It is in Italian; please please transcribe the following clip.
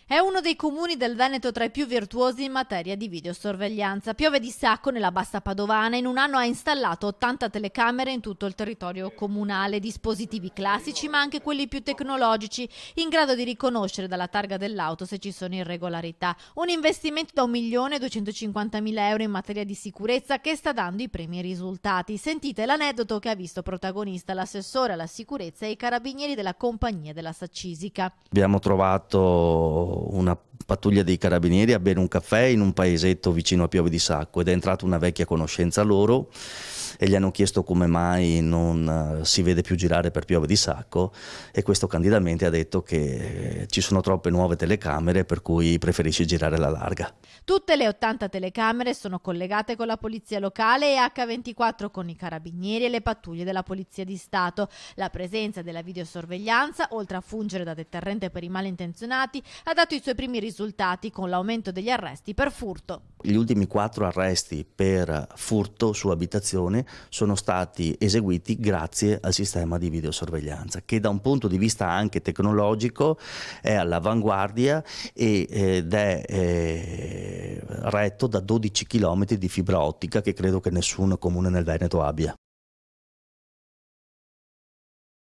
È uno dei comuni del Veneto tra i più virtuosi in materia di videosorveglianza. Piove di sacco nella Bassa Padovana. In un anno ha installato 80 telecamere in tutto il territorio comunale, dispositivi classici ma anche quelli più tecnologici, in grado di riconoscere dalla targa dell'auto se ci sono irregolarità. Un investimento da 1.250.000 euro in materia di sicurezza che sta dando i primi risultati. Sentite l'aneddoto che ha visto protagonista l'assessore alla sicurezza e i carabinieri della compagnia della Saccisica. Abbiamo trovato una pattuglia dei carabinieri a bere un caffè in un paesetto vicino a Piove di Sacco ed è entrata una vecchia conoscenza loro e gli hanno chiesto come mai non si vede più girare per Piove di Sacco e questo candidamente ha detto che ci sono troppe nuove telecamere per cui preferisce girare alla larga. Tutte le 80 telecamere sono collegate con la polizia locale e H24 con i carabinieri e le pattuglie della Polizia di Stato. La presenza della videosorveglianza, oltre a fungere da deterrente per i malintenzionati, ha dato i suoi primi risultati con l'aumento degli arresti per furto. Gli ultimi 4 arresti per furto su abitazione sono stati eseguiti grazie al sistema di videosorveglianza che da un punto di vista anche tecnologico è all'avanguardia ed è retto da 12 km di fibra ottica che credo che nessun comune nel Veneto abbia.